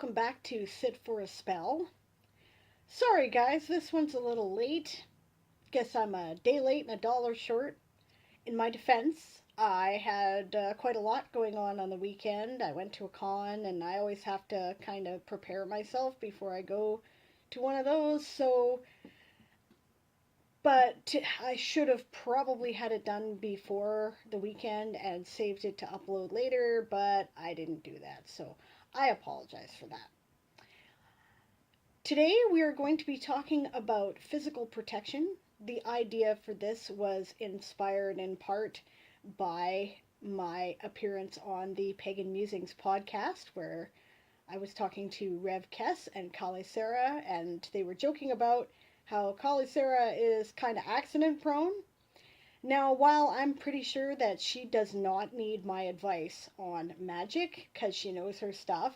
welcome back to Sit for a Spell. Sorry guys, this one's a little late. Guess I'm a day late and a dollar short. In my defense, I had quite a lot going on the weekend. I went to a con and I always have to kind of prepare myself before I go to one of those, but I should have probably had it done before the weekend and saved it to upload later, but I didn't do that, so I apologize for that. Today we are going to be talking about physical protection. The idea for this was inspired in part by my appearance on the Pagan Musings Podcast, where I was talking to RevKess and KaliSara, and they were joking about how KaliSara is kind of accident prone. Now, while I'm pretty sure that she does not need my advice on magic, because she knows her stuff,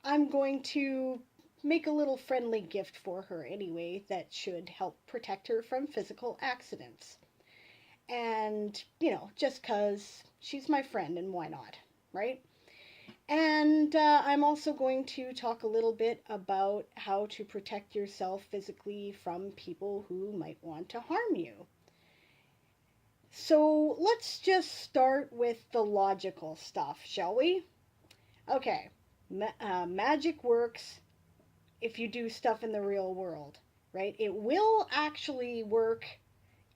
I'm going to make a little friendly gift for her anyway that should help protect her from physical accidents. And, just because she's my friend and why not, right? And I'm also going to talk a little bit about how to protect yourself physically from people who might want to harm you. So let's just start with the logical stuff, shall we? Okay, magic works if you do stuff in the real world, right? It will actually work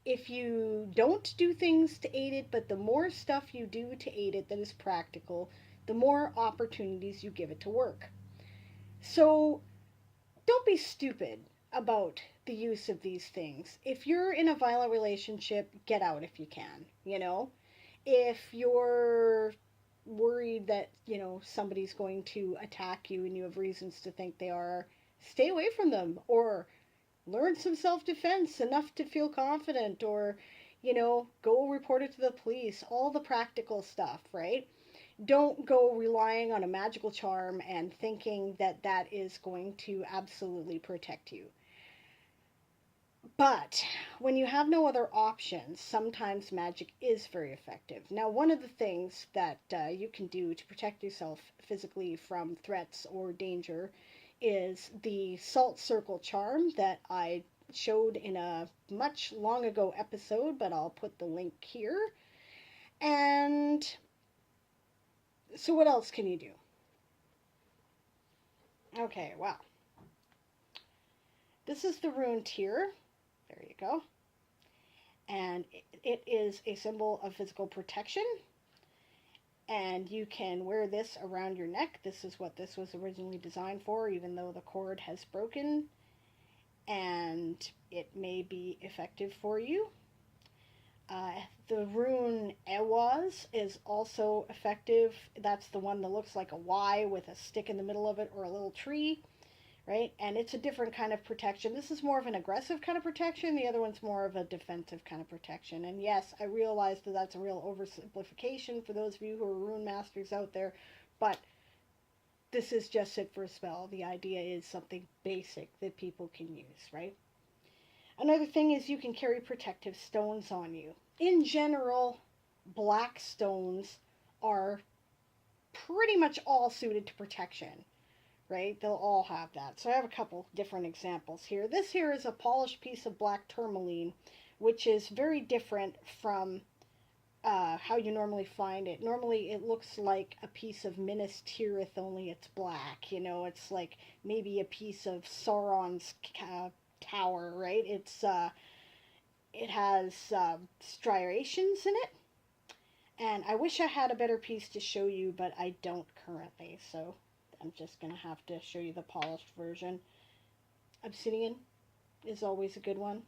if you don't do things to aid it, but the more stuff you do to aid it that is practical, the more opportunities you give it to work. So don't be stupid about the use of these things. If you're in a violent relationship, get out if you can, If you're worried that, somebody's going to attack you and you have reasons to think they are, stay away from them, or learn some self-defense enough to feel confident, or, go report it to the police, all the practical stuff, right? Don't go relying on a magical charm and thinking that that is going to absolutely protect you. But when you have no other options, sometimes magic is very effective. Now, one of the things that you can do to protect yourself physically from threats or danger is the salt circle charm that I showed in a much long ago episode, but I'll put the link here. And so what else can you do? Okay, well, this is the rune tier. There you go. And it is a symbol of physical protection. And you can wear this around your neck. This is what this was originally designed for, even though the cord has broken. And it may be effective for you. The rune Ewaz is also effective. That's the one that looks like a Y with a stick in the middle of it, or a little tree, right? And it's a different kind of protection. This is more of an aggressive kind of protection. The other one's more of a defensive kind of protection. And yes, I realize that that's a real oversimplification for those of you who are rune masters out there, but this is just Sit for a Spell. The idea is something basic that people can use, right? Another thing is you can carry protective stones on you. In general, black stones are pretty much all suited to protection, right? They'll all have that. So I have a couple different examples here. This here is a polished piece of black tourmaline, which is very different from how you normally find it. Normally it looks like a piece of Minas Tirith, only it's black. It's like maybe a piece of Sauron's tower, right? It has striations in it, and I wish I had a better piece to show you, but I don't currently, so I'm just gonna have to show you the polished version. Obsidian is always a good one.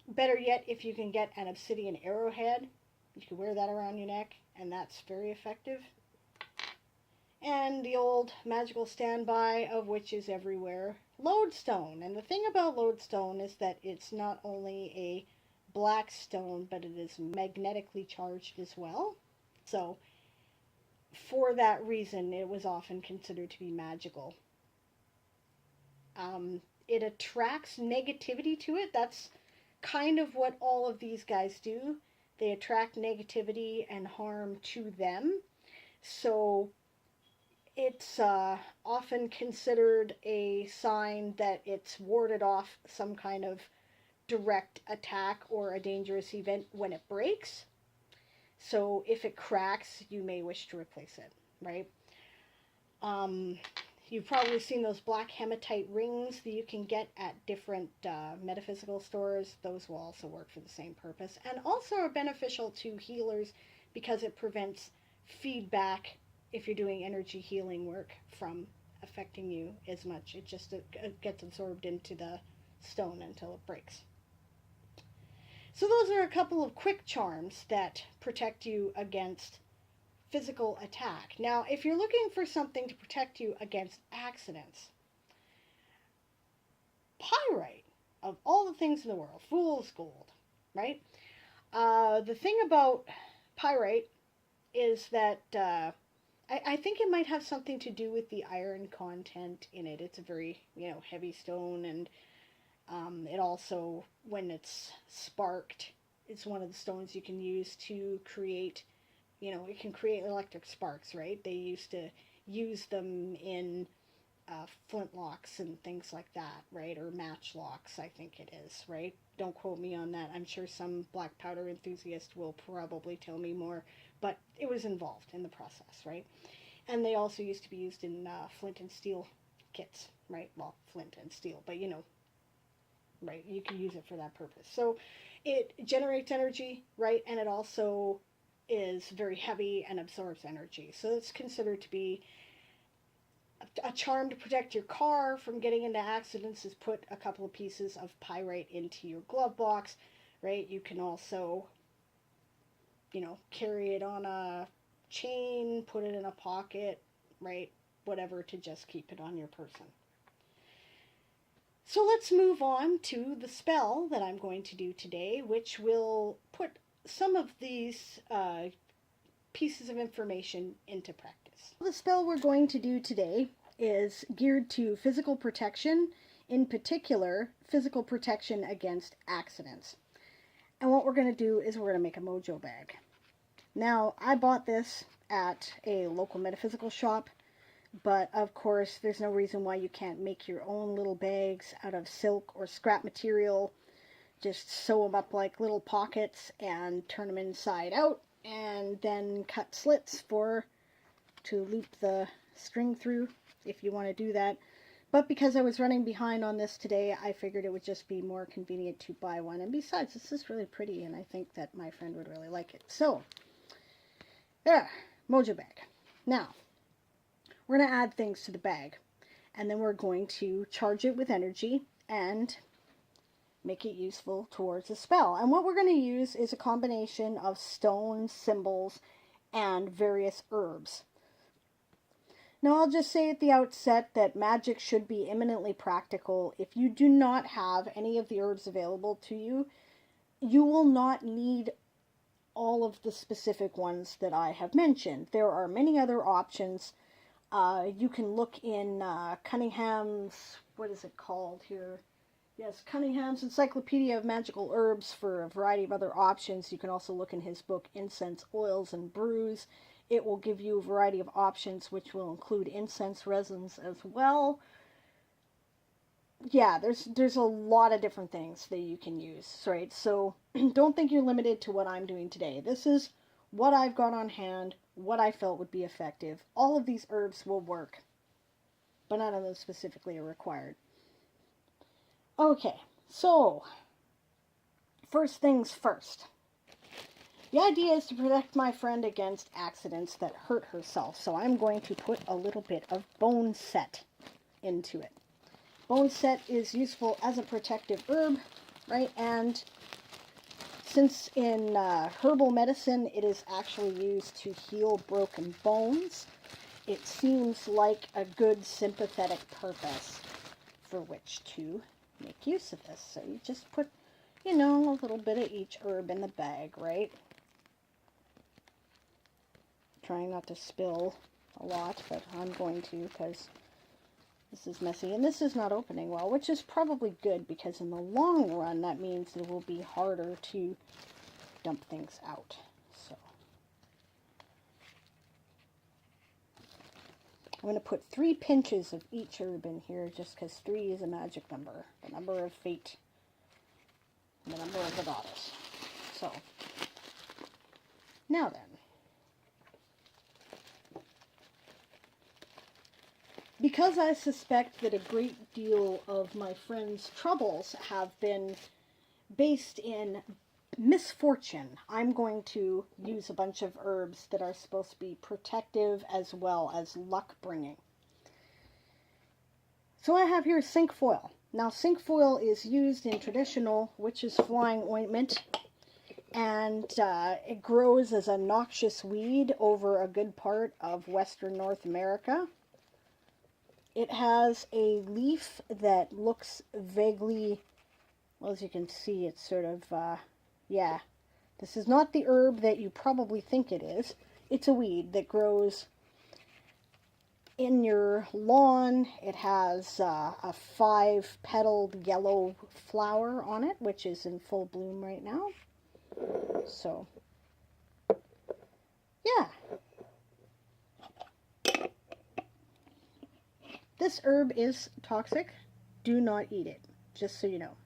Better yet, if you can get an obsidian arrowhead, you can wear that around your neck, and that's very effective. And the old magical standby of witches everywhere, lodestone. And the thing about lodestone is that it's not only a black stone, but it is magnetically charged as well. So for that reason, it was often considered to be magical. It attracts negativity to it. That's kind of what all of these guys do. They attract negativity and harm to them. So It's often considered a sign that it's warded off some kind of direct attack or a dangerous event when it breaks. So if it cracks, you may wish to replace it, right? Um, you've probably seen those black hematite rings that you can get at different metaphysical stores. Those will also work for the same purpose, and also are beneficial to healers because it prevents feedback if you're doing energy healing work from affecting you as much. It just gets absorbed into the stone until it breaks. So those are a couple of quick charms that protect you against physical attack. Now, if you're looking for something to protect you against accidents, pyrite, of all the things in the world, fool's gold, right? The thing about pyrite is that I think it might have something to do with the iron content in it. It's a very, heavy stone, and it also, when it's sparked, it's one of the stones you can use to create, it can create electric sparks, right? They used to use them in flintlocks and things like that, right? Or matchlocks, I think it is, right? Don't quote me on that. I'm sure some black powder enthusiast will probably tell me more, but it was involved in the process, right? And they also used to be used in flint and steel kits, right? Well, flint and steel, but right, you can use it for that purpose. So it generates energy, right? And it also is very heavy and absorbs energy. So it's considered to be a charm to protect your car from getting into accidents. Is put a couple of pieces of pyrite into your glove box, right? You can also, carry it on a chain, put it in a pocket, right? Whatever, to just keep it on your person. So let's move on to the spell that I'm going to do today, which will put some of these pieces of information into practice. The spell we're going to do today is geared to physical protection, in particular, physical protection against accidents. And what we're going to do is we're going to make a mojo bag. Now, I bought this at a local metaphysical shop, but of course, there's no reason why you can't make your own little bags out of silk or scrap material. Just sew them up like little pockets and turn them inside out, and then cut slits to loop the string through if you want to do that. But because I was running behind on this today, I figured it would just be more convenient to buy one. And besides, this is really pretty, and I think that my friend would really like it. So, there, mojo bag. Now, we're going to add things to the bag, and then we're going to charge it with energy and make it useful towards a spell. And what we're going to use is a combination of stones, symbols, and various herbs. Now, I'll just say at the outset that magic should be eminently practical. If you do not have any of the herbs available to you, you will not need all of the specific ones that I have mentioned. There are many other options. You can look in Cunningham's, what is it called here? Yes, Cunningham's Encyclopedia of Magical Herbs for a variety of other options. You can also look in his book, Incense, Oils, and Brews. It will give you a variety of options, which will include incense resins as well. Yeah, there's a lot of different things that you can use, right? So don't think you're limited to what I'm doing today. This is what I've got on hand, what I felt would be effective. All of these herbs will work, but none of them specifically are required. Okay, so first things first. The idea is to protect my friend against accidents that hurt herself, so I'm going to put a little bit of bone set into it. Bone set is useful as a protective herb, right? And since in herbal medicine it is actually used to heal broken bones, it seems like a good sympathetic purpose for which to make use of this. So you just put, a little bit of each herb in the bag, right? Trying not to spill a lot, but I'm going to because this is messy. And this is not opening well, which is probably good because in the long run that means it will be harder to dump things out. So, I'm going to put 3 pinches of each herb in here just because 3 is a magic number. The number of fate. The number of the goddess. So, now then. Because I suspect that a great deal of my friends' troubles have been based in misfortune, I'm going to use a bunch of herbs that are supposed to be protective as well as luck-bringing. So I have here cinquefoil. Now cinquefoil is used in traditional witch's flying ointment, and it grows as a noxious weed over a good part of western North America. It has a leaf that looks vaguely, well, as you can see, it's sort of, yeah. This is not the herb that you probably think it is. It's a weed that grows in your lawn. It has a 5-petaled yellow flower on it, which is in full bloom right now. So, yeah. This herb is toxic. Do not eat it, just so you know.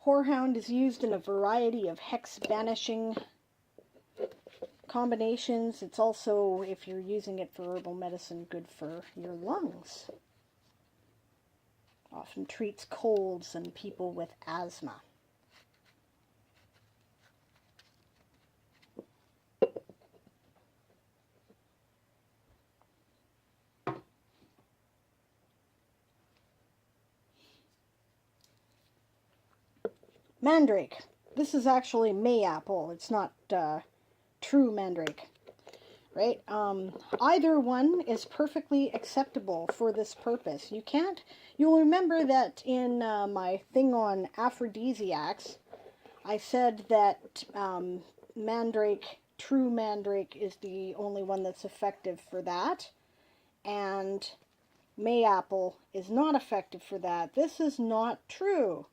Whorehound is used in a variety of hex banishing combinations. It's also, if you're using it for herbal medicine, good for your lungs. Often treats colds and people with asthma. Mandrake. This is actually mayapple. It's not true mandrake. Right? Either one is perfectly acceptable for this purpose. You'll remember that in my thing on aphrodisiacs, I said that mandrake, true mandrake, is the only one that's effective for that. And mayapple is not effective for that. This is not true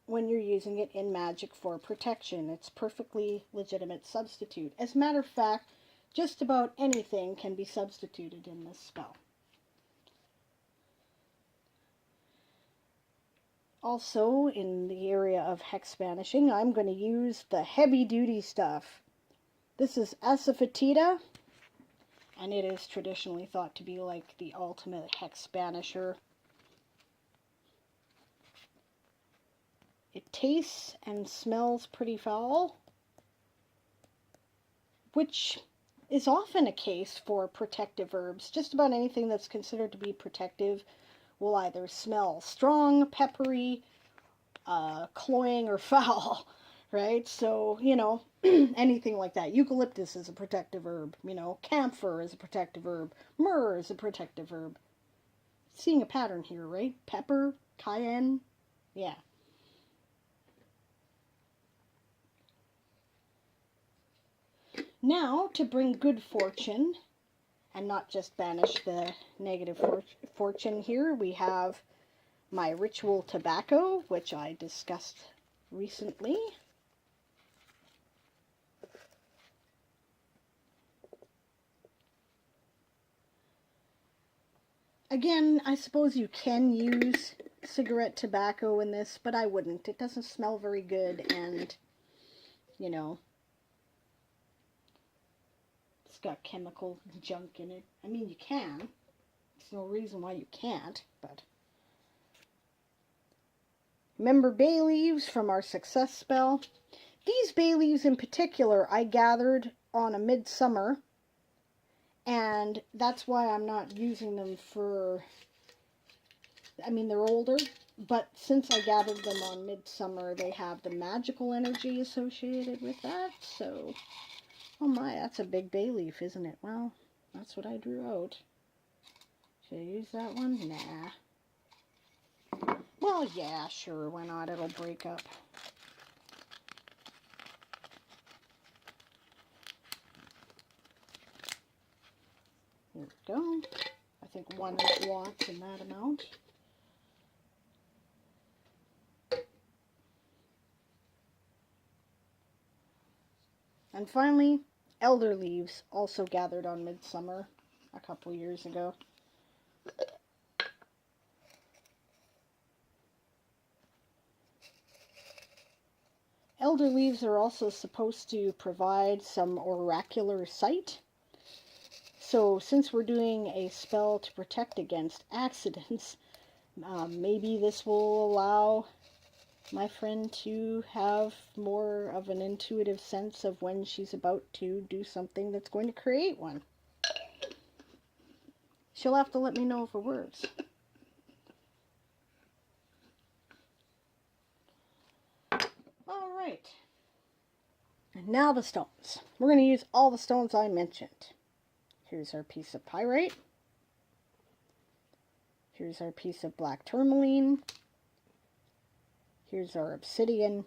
when you're using it in magic for protection. It's perfectly legitimate substitute. As a matter of fact, just about anything can be substituted in this spell. Also, in the area of hex banishing, I'm going to use the heavy-duty stuff. This is asafoetida, and it is traditionally thought to be like the ultimate hex banisher. It tastes and smells pretty foul, which is often a case for protective herbs. Just about anything that's considered to be protective will either smell strong, peppery, cloying, or foul, right? So, you know, anything like that. Eucalyptus is a protective herb, you know, camphor is a protective herb, myrrh is a protective herb. Seeing a pattern here, right? Pepper, cayenne, yeah. Now, to bring good fortune, and not just banish the negative fortune here, we have my ritual tobacco, which I discussed recently. Again, I suppose you can use cigarette tobacco in this, but I wouldn't. It doesn't smell very good, and, you know, it's got chemical junk in it. I mean, you can. There's no reason why you can't, but... Remember bay leaves from our success spell? These bay leaves in particular I gathered on a midsummer, and that's why I'm not using them for... I mean, they're older, but since I gathered them on midsummer, they have the magical energy associated with that, so... Oh my, that's a big bay leaf, isn't it? Well, that's what I drew out. Should I use that one? Nah. Well, yeah, sure, why not? It'll break up. Here we go. I think one is lots in that amount. And finally, elder leaves, also gathered on midsummer a couple years ago. Elder leaves are also supposed to provide some oracular sight. So since we're doing a spell to protect against accidents, maybe this will allow my friend to have more of an intuitive sense of when she's about to do something that's going to create one. She'll have to let me know if it works. All right. And now the stones. We're going to use all the stones I mentioned. Here's our piece of pyrite. Here's our piece of black tourmaline. Here's our obsidian.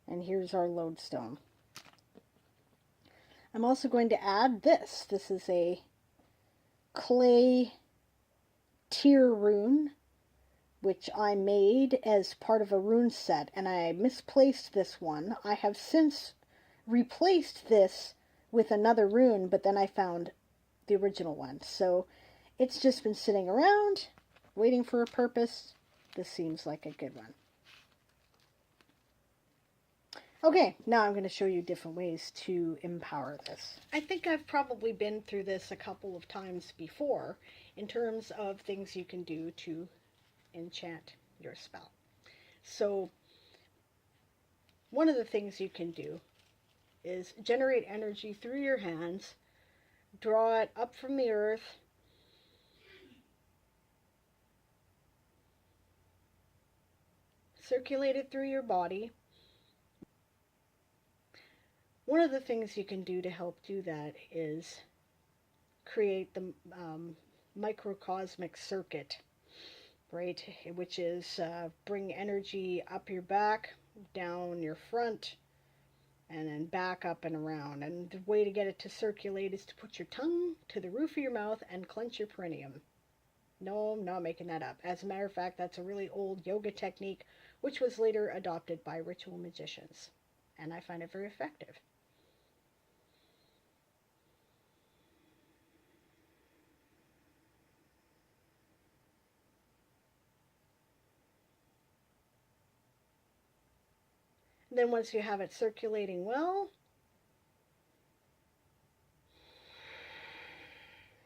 And here's our lodestone. I'm also going to add this. This is a clay tier rune, which I made as part of a rune set, and I misplaced this one. I have since replaced this with another rune, but then I found the original one. So it's just been sitting around, waiting for a purpose. This seems like a good one. Okay, now I'm going to show you different ways to empower this. I think I've probably been through this a couple of times before in terms of things you can do to enchant your spell. So one of the things you can do is generate energy through your hands, draw it up from the earth, circulate it through your body. One of the things you can do to help do that is create the microcosmic circuit, right? Which is bring energy up your back, down your front, and then back up and around. And the way to get it to circulate is to put your tongue to the roof of your mouth and clench your perineum. No, I'm not making that up. As a matter of fact, that's a really old yoga technique, which was later adopted by ritual magicians. And I find it very effective. Then once you have it circulating well,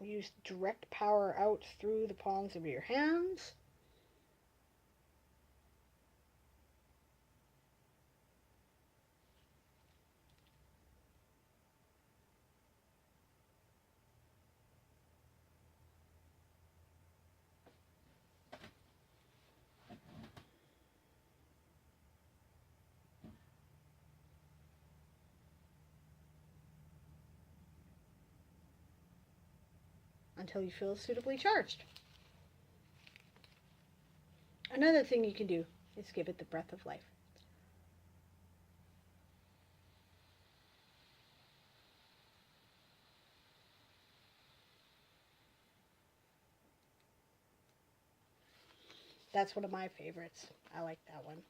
use direct power out through the palms of your hands. Until you feel suitably charged. Another thing you can do is give it the breath of life. That's one of my favorites. I like that one.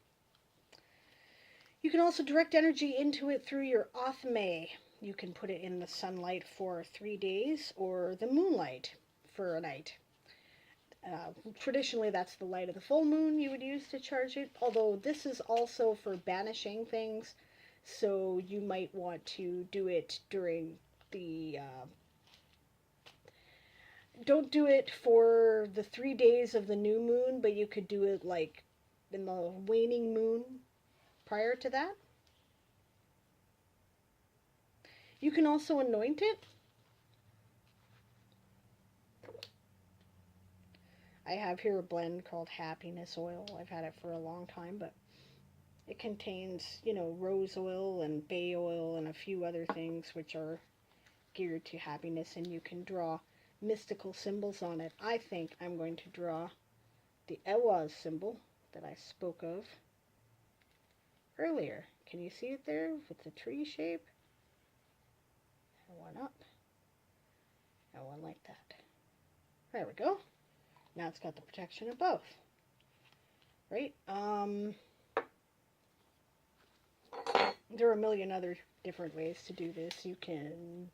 You can also direct energy into it through your othme. You can put it in the sunlight for 3 days or the moonlight for a night. Traditionally, that's the light of the full moon you would use to charge it, although this is also for banishing things, so you might want to do it during the... don't do it for the 3 days of the new moon, but you could do it like in the waning moon prior to that. You can also anoint it. I have here a blend called Happiness Oil. I've had it for a long time, but it contains, rose oil and bay oil and a few other things which are geared to happiness, and you can draw mystical symbols on it. I think I'm going to draw the Ewaz symbol that I spoke of earlier. Can you see it there with the tree shape? And one up, and one like that. There we go. Now it's got the protection of both. Right? there are a million other different ways to do this. You can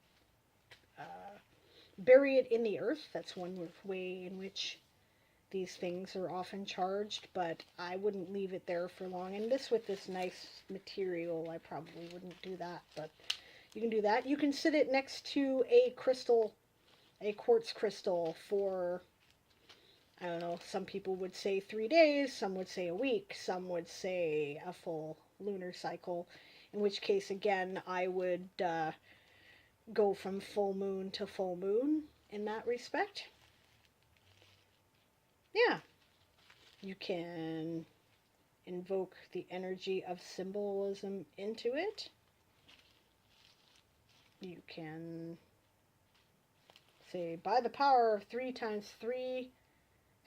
bury it in the earth. That's one way in which these things are often charged, but I wouldn't leave it there for long. And this, with this nice material, I probably wouldn't do that, but you can do that. You can sit it next to a crystal, a quartz crystal, for, I don't know, some people would say 3 days, some would say a week, some would say a full lunar cycle, in which case, again, I would go from full moon to full moon in that respect. Yeah, you can invoke the energy of symbolism into it. You can say, by the power of 3 times 3,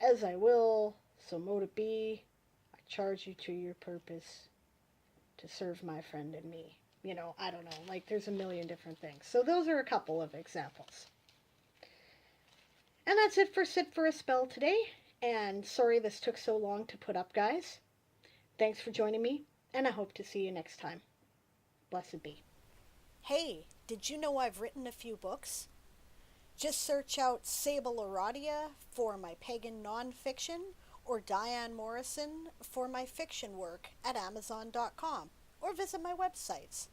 as I will, so mote it be. I charge you to your purpose to serve my friend and me. You know, I don't know, like, there's a million different things. So those are a couple of examples. And that's it for Sit for a Spell today. And sorry this took so long to put up, guys. Thanks for joining me, and I hope to see you next time. Blessed be. Hey, did you know I've written a few books? Just search out Sable Aradia for my pagan nonfiction, or Diane Morrison for my fiction work at Amazon.com, or visit my websites.